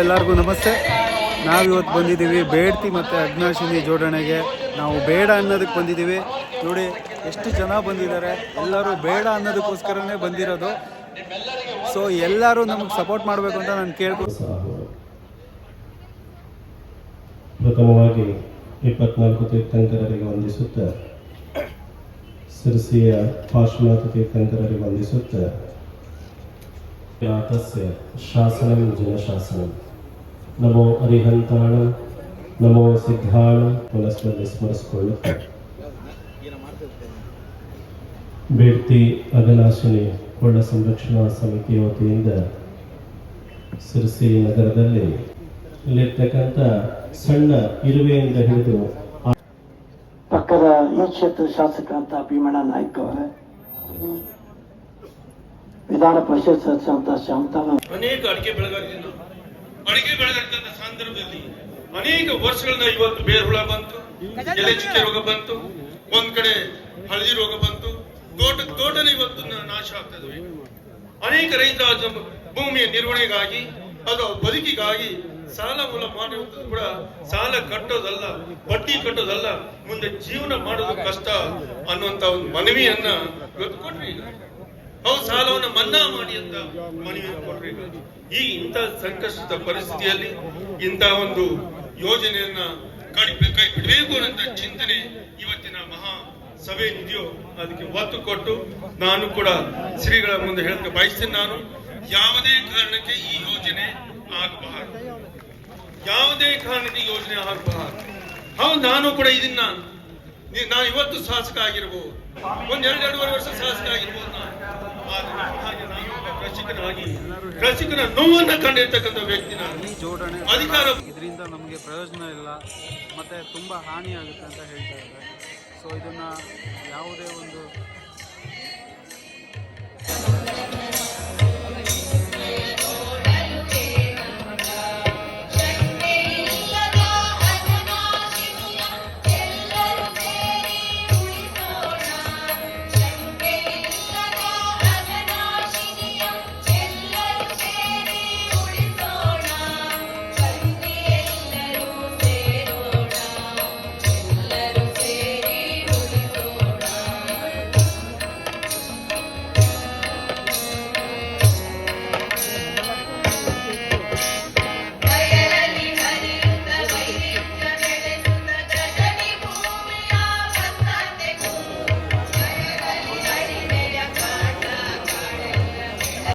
ಎಲ್ಲರಿಗೂ ನಮಸ್ತೆ. ನಾವಿವತ್ತು ಬಂದಿದ್ದೀವಿ ಬೇಡ್ತಿ ಮತ್ತು ಅಗ್ನಾಶಿನಿ ಜೋಡಣೆಗೆ. ನಾವು ಬೇಡ ಅನ್ನೋದಕ್ಕೆ ಬಂದಿದ್ದೀವಿ. ನೋಡಿ ಎಷ್ಟು ಜನ ಬಂದಿದ್ದಾರೆ, ಎಲ್ಲರೂ ಬೇಡ ಅನ್ನೋದಕ್ಕೋಸ್ಕರನೇ ಬಂದಿರೋದು. ಸೊ ಎಲ್ಲರೂ ನಮಗೆ ಸಪೋರ್ಟ್ ಮಾಡಬೇಕು ಅಂತ ನಾನು ಕೇಳ್ಬೋದು. ಪ್ರಥಮವಾಗಿ 24 ತೀರ್ಥಂಕರರಿಗೆ ವಂದಿಸುತ್ತಾ, ಸಿರಸಿಯ ಪಾರ್ಶ್ವನಾಥ ತೀರ್ಥಂಕರರಿಗೆ ವಂದಿಸುತ್ತಾ, ತಸ್ಯ ಶಾಸನಂ ಜನಶಾಸನಂ ನಮೋ ಅರಿಹಂತಾಣ ನಮೋ ಸಿದ್ಧಾಣ ಪುನಸ್ಮರಣೆ ಸ್ಮರಿಸಿಕೊಳ್ಳುತ್ತಾ, ಬೇಡ್ತಿ ಅಘನಾಶಿನಿ ಕೊಳ್ಳ ಸಂರಕ್ಷಣಾ ಸಮಿತಿಯ ವತಿಯಿಂದ ಸಿರಸಿ ನಗರದಲ್ಲಿ ಇಲ್ಲಿರ್ತಕ್ಕಂಥ ಸಣ್ಣ ಇರುವೆಯಿಂದ ಹಿಡಿದು ಪಕ್ಕದ ಈ ಕ್ಷೇತ್ರ ಶಾಸಕರಂತ ಭೀಮಣ್ಣ ನಾಯ್ಕ ಅವರೇ, ವಿಧಾನ ಪರಿಷತ್ ಸದಸ್ಯರಂತ ಶಾಂತನ, ಅನೇಕ ಅಡಿಕೆ ಬೆಳೆಗಾರರಿಂದ ಸಂದರ್ಭದಲ್ಲಿ ಅನೇಕ ವರ್ಷಗಳನ್ನ ಇವತ್ತು ಬೇರುಹುಳ ಬಂತು, ಎಲೆ ಚುಕ್ಕೆ ರೋಗ ಬಂತು, ಒಂದ್ ಕಡೆ ಹಳದಿ ರೋಗ ಬಂತು, ತೋಟನೇ ಇವತ್ತು ನಾಶ ಆಗ್ತದೆ. ಅನೇಕ ರೈತ ಭೂಮಿಯ ನಿರ್ವಹಣೆಗಾಗಿ ಅದು ಬದುಕಿಗಾಗಿ ಸಾಲ ಮೂಲ ಮಾಡುವುದು ಕೂಡ ಸಾಲ ಕಟ್ಟೋದಲ್ಲ, ಬಡ್ಡಿ ಕಟ್ಟೋದಲ್ಲ, ಮುಂದೆ ಜೀವನ ಮಾಡೋದು ಕಷ್ಟ ಅನ್ನುವಂತ ಒಂದು ಮನವಿಯನ್ನ ಇವತ್ತು ಕೊಟ್ರಿ. ಅವು ಸಾಲವನ್ನು ಮನ್ನಾ ಮಾಡಿ ಅಂತ ಮನವಿಯನ್ನು ಕೊಟ್ರಿ. ಈ ಇಂಥ ಸಂಕಷ್ಟದ ಪರಿಸ್ಥಿತಿಯಲ್ಲಿ ಇಂಥ ಒಂದು ಯೋಜನೆಯನ್ನ ಕೈ ಬಿಡಬೇಕು ಅನ್ನೋ ಚಿಂತನೆ ಇವತ್ತಿನ ಮಹಾ ಸಭೆ ಇದೆಯೋ ಅದಕ್ಕೆ ಒತ್ತು ಕೊಟ್ಟು ನಾನು ಕೂಡ ಶ್ರೀಗಳ ಮುಂದೆ ಹೇಳಕ್ಕೆ ಬಯಸ್ತೇನೆ. ನಾನು ಯಾವುದೇ ಕಾರಣಕ್ಕೆ ಈ ಯೋಜನೆ ಆಗಬಾರದು, ಯಾವುದೇ ಕಾರಣಕ್ಕೆ ಯೋಜನೆ ಆಗಬಾರದು. ಹೌದು, ನಾನು ಕೂಡ ಇದನ್ನ ನಾನು ಇವತ್ತು ಶಾಸಕ ಆಗಿರ್ಬೋದು, ಒಂದ್ 2-2.5 ವರ್ಷ ಶಾಸಕ ಆಗಿರ್ಬೋದು. ಹಾಗೆ ನಾನು ಕೃಷಿಕನ ನೋವನ್ನ ಕಂಡಿರ್ತಕ್ಕಂಥ ವ್ಯಕ್ತಿ ನಾನು. ಅಧಿಕಾರ ಇದರಿಂದ ನಮಗೆ ಪ್ರಯೋಜನ ಇಲ್ಲ ಮತ್ತು ತುಂಬ ಹಾನಿಯಾಗುತ್ತೆ ಅಂತ ಹೇಳ್ತಾ ಇದ್ದಾರೆ. ಸೊ ಇದನ್ನು ಯಾವುದೇ ಒಂದು